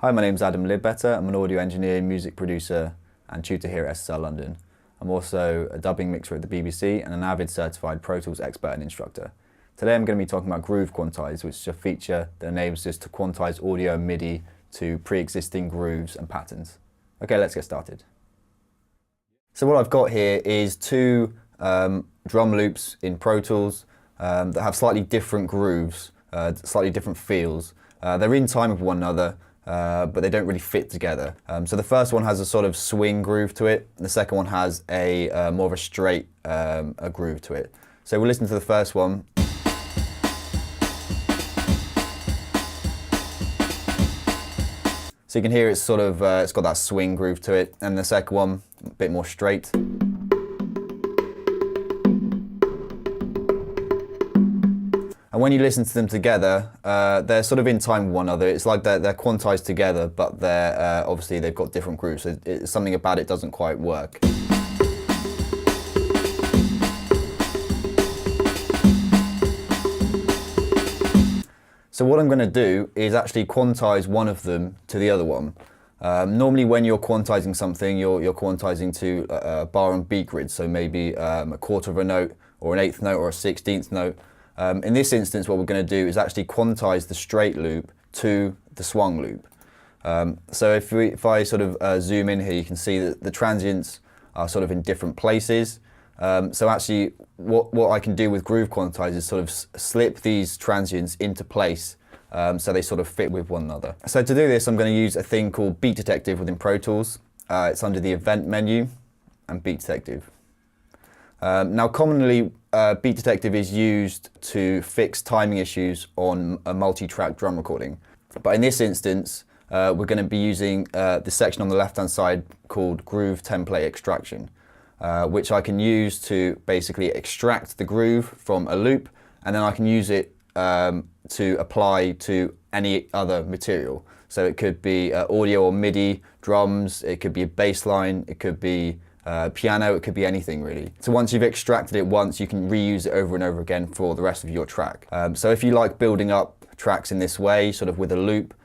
Hi, my name's Adam Lidbetter. I'm an audio engineer, music producer and tutor here at SSR London. I'm also a dubbing mixer at the BBC and an avid certified Pro Tools expert and instructor. Today I'm going to be talking about Groove Quantize, which is a feature that enables us to quantize audio and MIDI to pre-existing grooves and patterns. Okay, let's get started. So what I've got here is two drum loops in Pro Tools that have slightly different grooves, slightly different feels. They're in time with one another, but they don't really fit together. So the first one has a sort of swing groove to it, and the second one has a more of a straight a groove to it. So we'll listen to the first one. So you can hear it's sort of, it's got that swing groove to it, and the second one, a bit more straight. And when you listen to them together, they're sort of in time with one another. It's like they're quantized together, but they're obviously they've got different grooves. So something about it doesn't quite work. So what I'm going to do is actually quantize one of them to the other one. Normally when you're quantizing something, you're quantizing to a bar and beat grid, so maybe a quarter of a note, or an eighth note, or a 16th note. In this instance, what we're going to do is actually quantize the straight loop to the swung loop. So if I sort of zoom in here, you can see that the transients are sort of in different places. So actually, what I can do with Groove Quantize is sort of slip these transients into place so they sort of fit with one another. So to do this, I'm going to use a thing called Beat Detective within Pro Tools. It's under the Event menu and Beat Detective. Now commonly, Beat Detective is used to fix timing issues on a multi-track drum recording. But in this instance, we're going to be using the section on the left-hand side called Groove Template Extraction, which I can use to basically extract the groove from a loop, and then I can use it to apply to any other material. So it could be audio or MIDI, drums, it could be a bass line, it could be piano, it could be anything really. So once you've extracted it once, you can reuse it over and over again for the rest of your track. So if you like building up tracks in this way, sort of with a loop,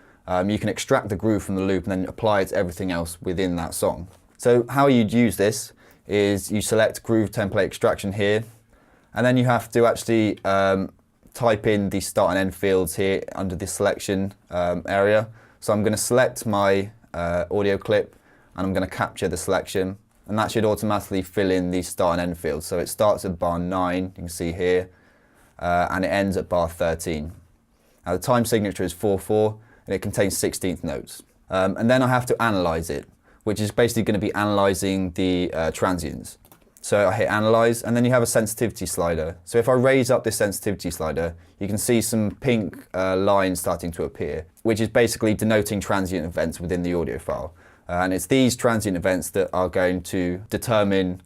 you can extract the groove from the loop and then apply it to everything else within that song. So how you'd use this is you select Groove Template Extraction here, and then you have to actually type in the start and end fields here under the selection area. So I'm going to select my audio clip and I'm going to capture the selection, and that should automatically fill in the start and end fields. So it starts at bar 9, you can see here, and it ends at bar 13. Now the time signature is 4/4 and it contains 16th notes. And then I have to analyze it, which is basically going to be analyzing the transients. So I hit analyze, and then you have a sensitivity slider. So if I raise up this sensitivity slider, you can see some pink lines starting to appear, which is basically denoting transient events within the audio file. And it's these transient events that are going to determine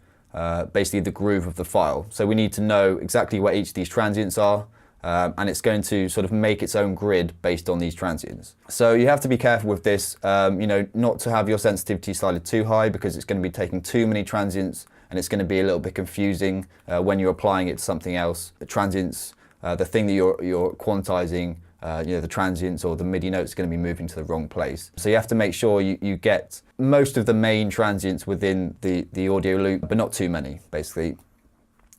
basically the groove of the file. So we need to know exactly where each of these transients are, and it's going to sort of make its own grid based on these transients. So you have to be careful with this, not to have your sensitivity slider too high, because it's going to be taking too many transients and it's going to be a little bit confusing when you're applying it to something else. The transients, the thing that you're quantizing, the transients or the MIDI notes are going to be moving to the wrong place. So you have to make sure you get most of the main transients within the audio loop, but not too many, basically.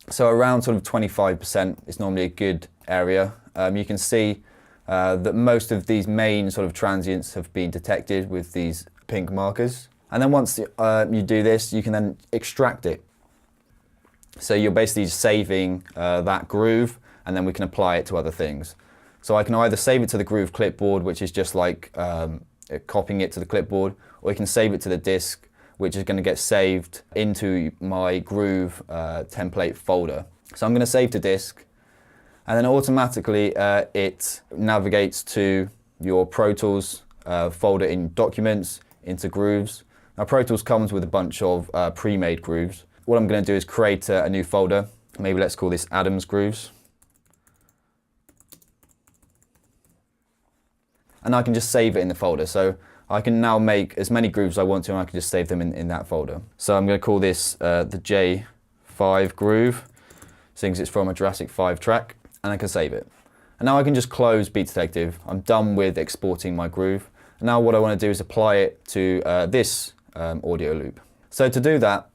So around sort of 25% is normally a good area. You can see that most of these main sort of transients have been detected with these pink markers. And then once you do this, you can then extract it. So you're basically saving that groove, and then we can apply it to other things. So I can either save it to the groove clipboard, which is just like copying it to the clipboard, or you can save it to the disk, which is going to get saved into my groove template folder. So I'm going to save to disk, and then automatically it navigates to your Pro Tools folder in Documents, into Grooves. Now Pro Tools comes with a bunch of pre-made grooves. What I'm going to do is create a new folder. Maybe let's call this Adam's Grooves. And I can just save it in the folder. So I can now make as many grooves as I want to, and I can just save them in that folder. So I'm going to call this the J5 groove, since it's from a Jurassic 5 track, and I can save it. And now I can just close Beat Detective. I'm done with exporting my groove, Now what I want to do is apply it to this audio loop. So to do that,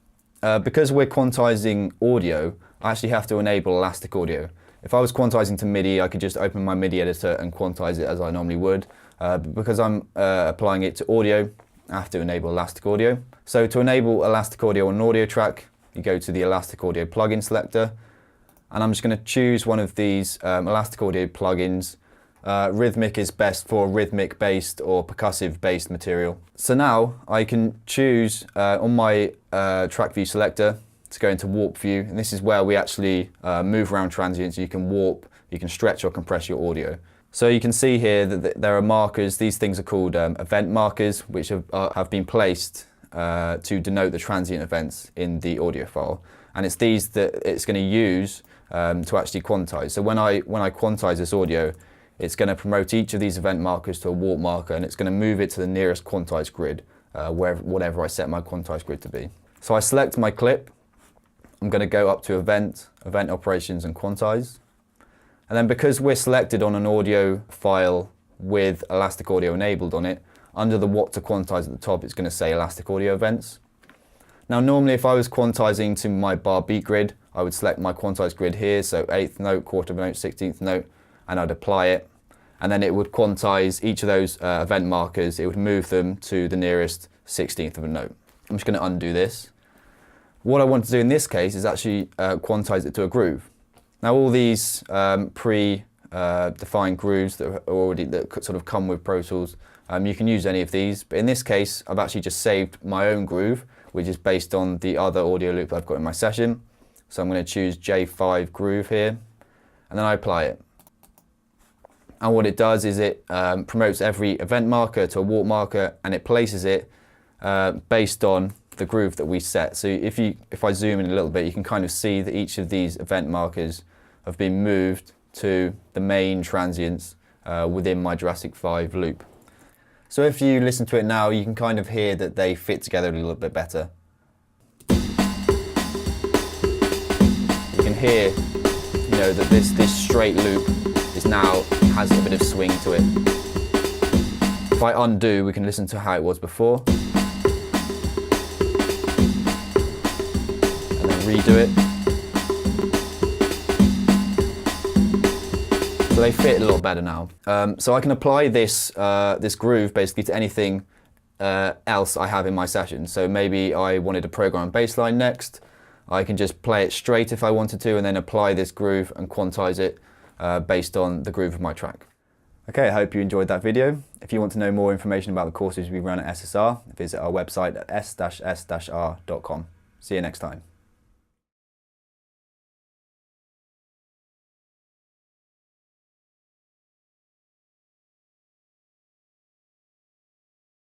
because we're quantizing audio, I actually have to enable elastic audio. If I was quantizing to MIDI, I could just open my MIDI editor and quantize it as I normally would. But because I'm applying it to audio, I have to enable elastic audio. So to enable elastic audio on an audio track, you go to the elastic audio plugin selector, and I'm just going to choose one of these elastic audio plugins. Rhythmic is best for rhythmic based or percussive based material. So now I can choose on my track view selector to go into warp view, and this is where we actually move around transients. You can warp, you can stretch or compress your audio. So you can see here that there are markers. These things are called event markers, which have been placed to denote the transient events in the audio file, and it's these that it's going to use to actually quantize. So when I quantize this audio, it's going to promote each of these event markers to a warp marker, and it's going to move it to the nearest quantized grid, whatever I set my quantized grid to be. So I select my clip. I'm going to go up to Event Operations, and Quantize. And then because we're selected on an audio file with elastic audio enabled on it, under the what to quantize at the top, it's going to say elastic audio events. Now normally if I was quantizing to my bar beat grid, I would select my quantized grid here, so 8th note, quarter of a note, 16th note, and I'd apply it. And then it would quantize each of those event markers. It would move them to the nearest 16th of a note. I'm just going to undo this. What I want to do in this case is actually quantize it to a groove. Now all these pre-defined grooves that sort of come with Pro Tools, you can use any of these, but in this case I've actually just saved my own groove, which is based on the other audio loop that I've got in my session. So I'm going to choose J5 groove here, and then I apply it. And what it does is it promotes every event marker to a warp marker, and it places it based on the groove that we set. So if I zoom in a little bit, you can kind of see that each of these event markers have been moved to the main transients within my Jurassic 5 loop. So if you listen to it now, you can kind of hear that they fit together a little bit better. You can hear, that this straight loop has a bit of swing to it. If I undo, we can listen to how it was before. Redo it. So they fit a lot better now. So I can apply this groove basically to anything else I have in my session. So maybe I wanted to program bass line next. I can just play it straight if I wanted to, and then apply this groove and quantize it based on the groove of my track. Okay, I hope you enjoyed that video. If you want to know more information about the courses we run at SSR, visit our website at s-r.com. See you next time.